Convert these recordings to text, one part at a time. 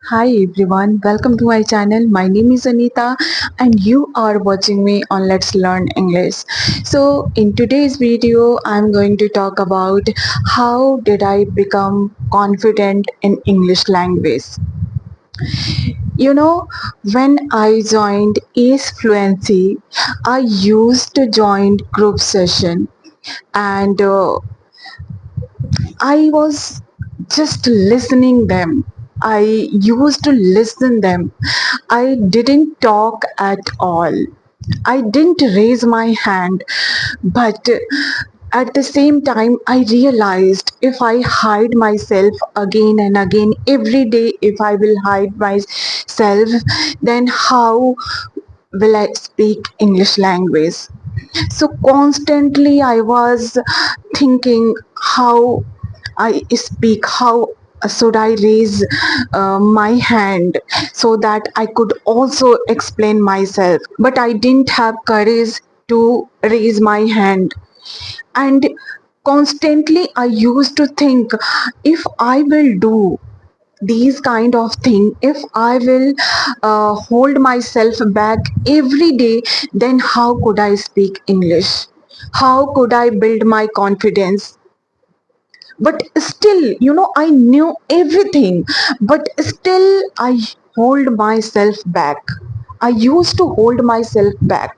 Hi everyone, welcome to my channel. My name is Anita and you are watching me on Let's Learn English. So in today's video, I'm going to talk about how did I become confident in English language. You know, when I joined Ace Fluency, I used to join group session and I was just listening them. I used to listen them. I didn't talk at all. I didn't raise my hand, but at the same time, I realized if I hide myself again and again every day, if I will hide myself, then how will I speak English language? So constantly I was thinking how I speak, how should I raise my hand so that I could also explain myself. But I didn't have courage to raise my hand. And constantly I used to think if I will do these kind of thing, if I will hold myself back every day, then how could I speak English? How could I build my confidence? But still, I knew everything, but still I hold myself back. I used to hold myself back.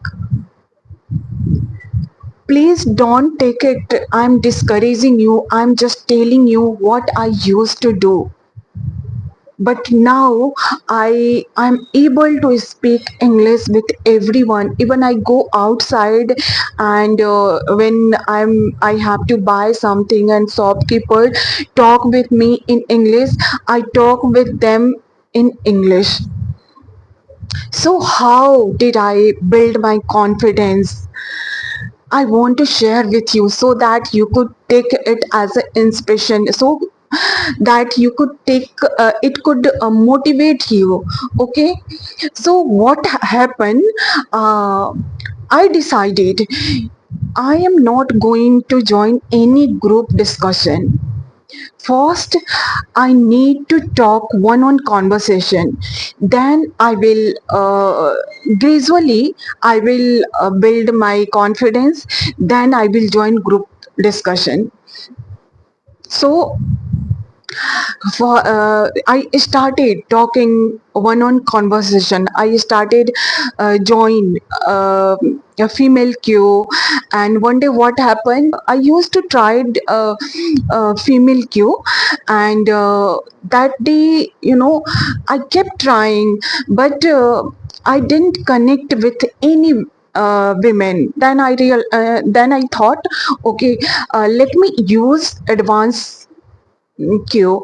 Please don't take it I'm discouraging you, I'm just telling you what I used to do. But now I'm able to speak English with everyone. Even I go outside and when I have to buy something and shopkeeper talk with me in English, I talk with them in English. So how did I build my confidence? I want to share with you so that you could take it as an inspiration, so that you could take it could motivate you. Okay, so what happened? uh, I decided I am not going to join any group discussion. First, I need to talk one-on conversation. Then I will gradually I will build my confidence. Then I will join group discussion. So for I started talking one-on conversation. I started join a female queue, and one day what happened? I used to try female queue, and that day, I kept trying, but I didn't connect with any women. Then I thought, okay, let me use advanced queue,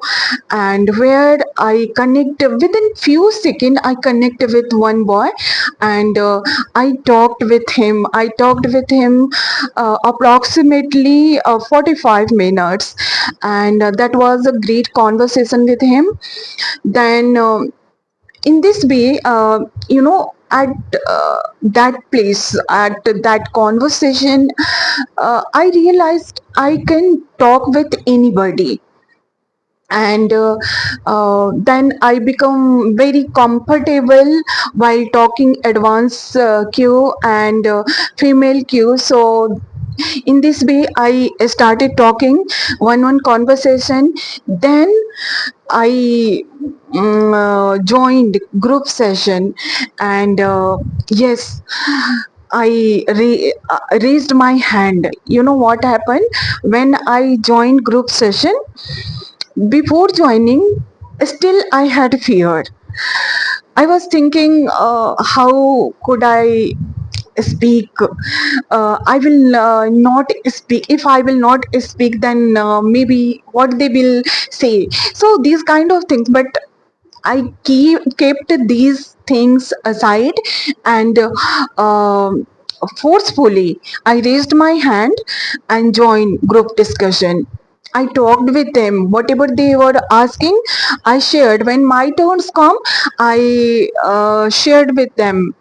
and where I connect within few seconds. I connect with one boy, and I talked with him approximately 45 minutes, and that was a great conversation with him. Then in this way, at that place, at that conversation, I realized I can talk with anybody. And then I become very comfortable while talking advanced q and female q. So in this way I started talking one conversation. Then I joined group session, and yes, I raised my hand. You know what happened when I joined group session? Before joining, still I had fear. I was thinking, how could I speak? I will not speak. If I will not speak, then maybe what they will say. So these kind of things. But kept these things aside, and forcefully I raised my hand and joined group discussion. I talked with them. Whatever they were asking, I shared. When my turns come, I shared with them.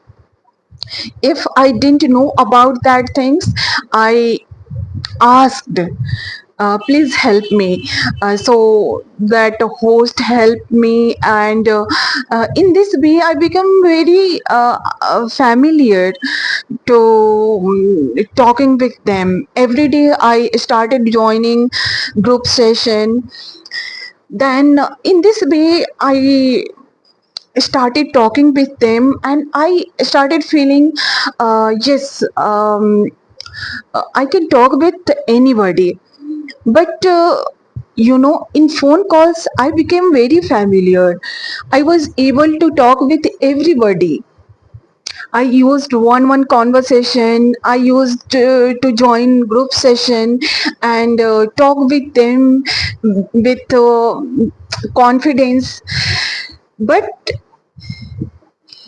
If I didn't know about that things, I asked. please help me. So that host helped me, and in this way I become very familiar to talking with them. Every day I started joining group session. Then in this way I started talking with them, and I started feeling yes, I can talk with anybody. But in phone calls, I became very familiar. I was able to talk with everybody. I used one conversation. I used to join group session and talk with them with confidence. But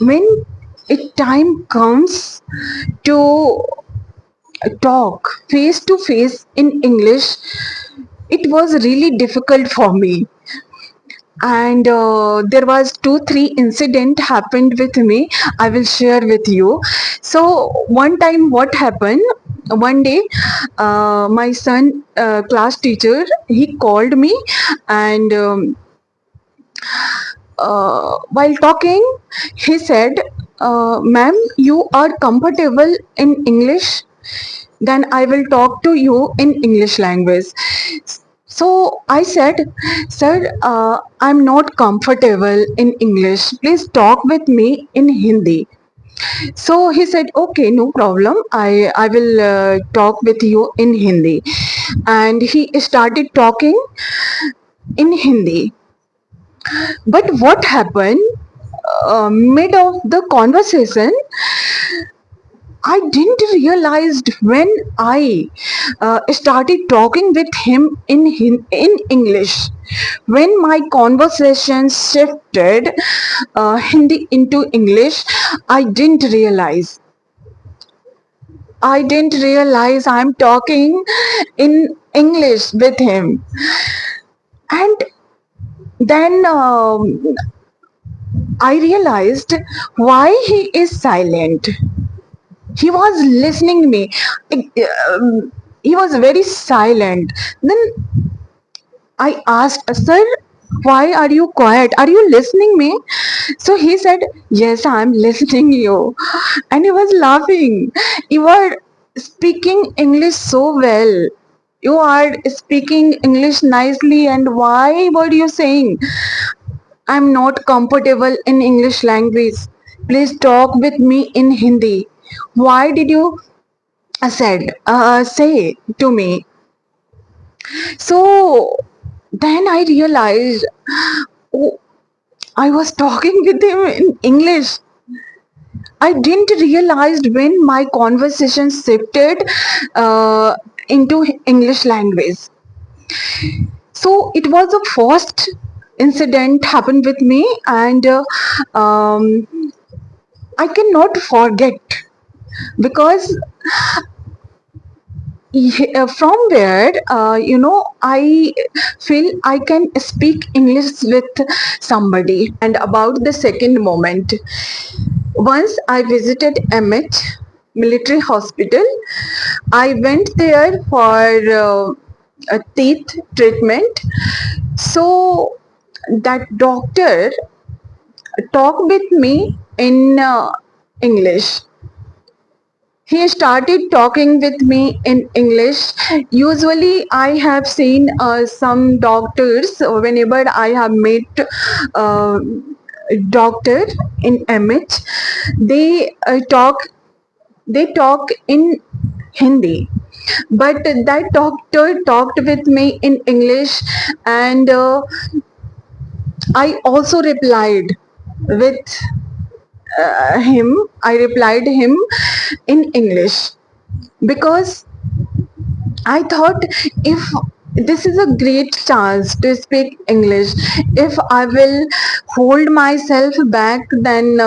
when it time comes to talk face to face in English, it was really difficult for me. And there was 2 3 incident happened with me. I will share with you. So one time what happened, one day my son class teacher, he called me, and while talking he said, ma'am, you are comfortable in English, then I will talk to you in English language. So I said, sir, I'm not comfortable in English. Please talk with me in Hindi. So he said, okay, no problem. I will talk with you in Hindi. And he started talking in Hindi. But what happened? Mid of the conversation, I didn't realize when I started talking with him in English. When my conversation shifted Hindi into English, I didn't realize. I didn't realize I'm talking in English with him. And then I realized why he is silent. He was listening me. He was very silent. Then I asked, sir, why are you quiet? Are you listening me? So he said, yes, I'm listening you. And he was laughing. You are speaking English so well. You are speaking English nicely, and why were you saying I'm not comfortable in English language? Please talk with me in Hindi. Why did you said say to me? So then I realized, oh, I was talking with him in English. I didn't realize when my conversation shifted into English language. So it was the first incident happened with me, and um, I cannot forget, because from where I feel I can speak English with somebody. And about the second moment, once I visited MH military hospital. I went there for a teeth treatment. So that doctor talked with me in English. He started talking with me in English. Usually, I have seen some doctors whenever I have met uh, doctor in MH. They talk in Hindi, but that doctor talked with me in English, and I also replied with him. I replied him in English, because I thought, if this is a great chance to speak English, if I will hold myself back, then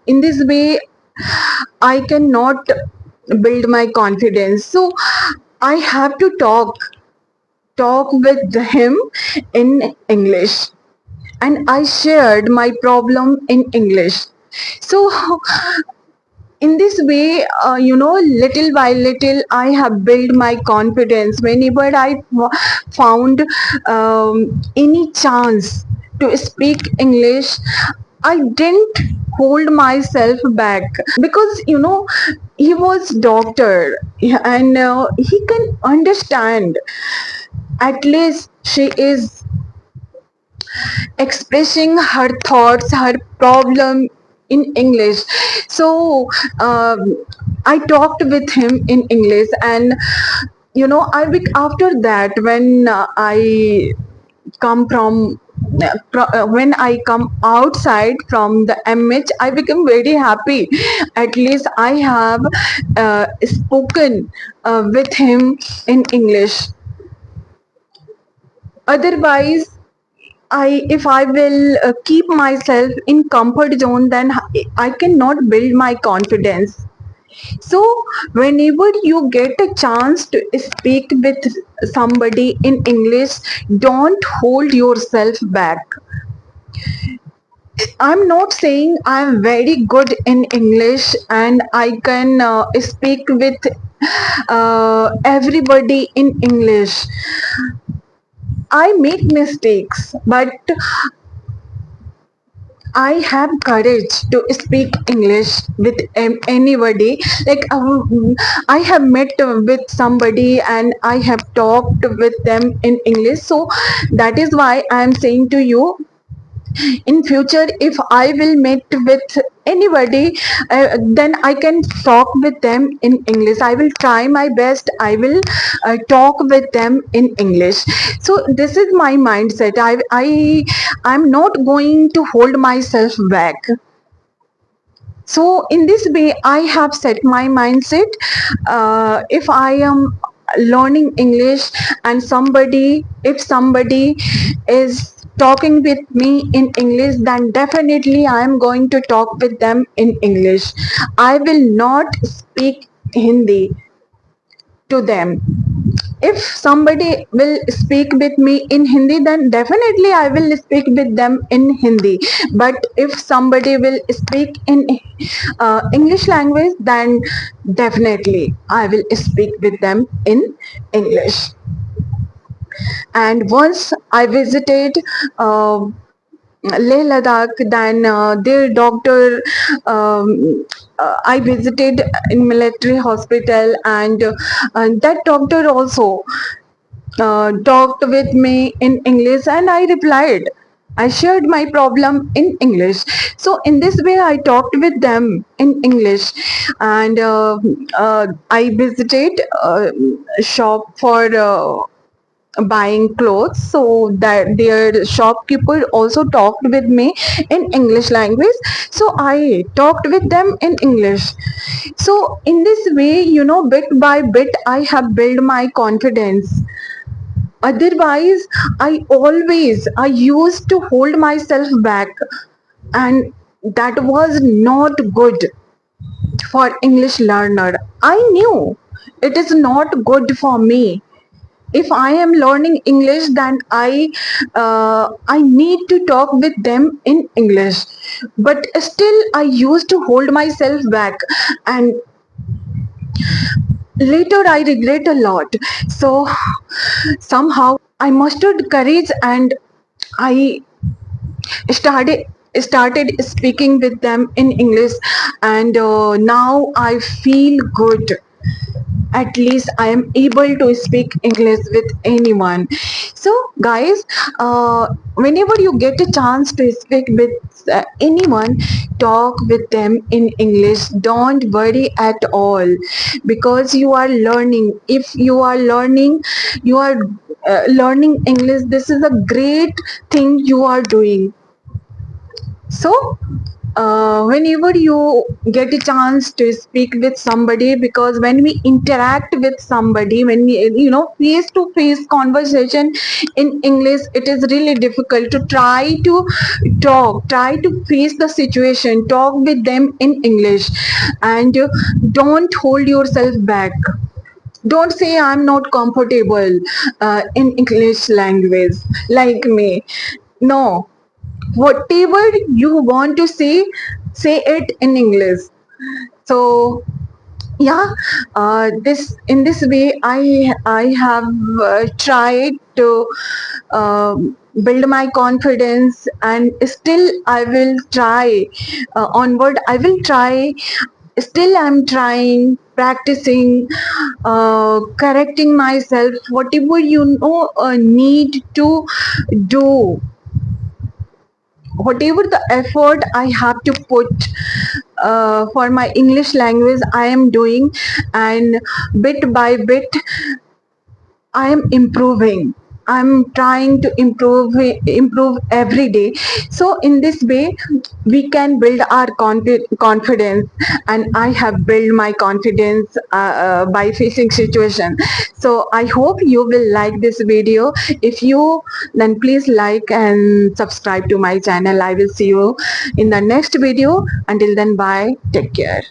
in this way I cannot build my confidence. So I have to talk with him in English, and I shared my problem in English. So In this way, little by little I have built my confidence. Whenever I found any chance to speak English, I didn't hold myself back, because he was doctor, and he can understand. At least she is expressing her thoughts, her problem in English. So I talked with him in English, and after that, when I come from when I come outside from the MH, I become very happy. At least I have spoken with him in English. Otherwise, if I will keep myself in comfort zone, then I cannot build my confidence. So whenever you get a chance to speak with somebody in English, don't hold yourself back. I'm not saying I'm very good in English and I can speak with everybody in English. I make mistakes, but I have courage to speak English with anybody. Like I have met with somebody and I have talked with them in English. So that is why I am saying to you, in future, if I will meet with anybody, then I can talk with them in English. I will try my best. I will talk with them in English. So this is my mindset. I'm not going to hold myself back. So in this way I have set my mindset. If I am learning English and if somebody is talking with me in English, then definitely I am going to talk with them in English. I will not speak Hindi to them. If somebody will speak with me in Hindi, then definitely I will speak with them in Hindi. But if somebody will speak in English language, then definitely I will speak with them in English. And once I visited Leh Ladakh, then their doctor, I visited in military hospital, and that doctor also talked with me in English, and I replied. I shared my problem in English. So in this way, I talked with them in English, and I visited a shop for buying clothes, so that their shopkeeper also talked with me in English language. So I talked with them in English. So in this way, bit by bit, I have built my confidence. Otherwise, I used to hold myself back, and that was not good for English learner. I knew it is not good for me. If I am learning English, then I need to talk with them in English. But still I used to hold myself back, and later I regret a lot. So somehow I mustered courage, and I started started speaking with them in English, and now I feel good. At least I am able to speak English with anyone. So guys, whenever you get a chance to speak with anyone, talk with them in English. Don't worry at all, because you are learning. If you are learning, you are learning English, this is a great thing you are doing. So whenever you get a chance to speak with somebody, because when we interact with somebody, when we face to face conversation in English, it is really difficult to try to face the situation, talk with them in English. And don't hold yourself back. Don't say I'm not comfortable in English language like me. No, whatever you want to say it in English. So yeah, this in this way I have tried to build my confidence, and still I will try, onward I will try, still I'm trying, practicing, correcting myself, whatever need to do, whatever the effort I have to put for my English language I am doing, and bit by bit I am improving. I'm trying to improve every day. So in this way, we can build our confidence, and I have built my confidence by facing situation. So I hope you will like this video. If you, then please like and subscribe to my channel. I will see you in the next video. Until then, bye. Take care.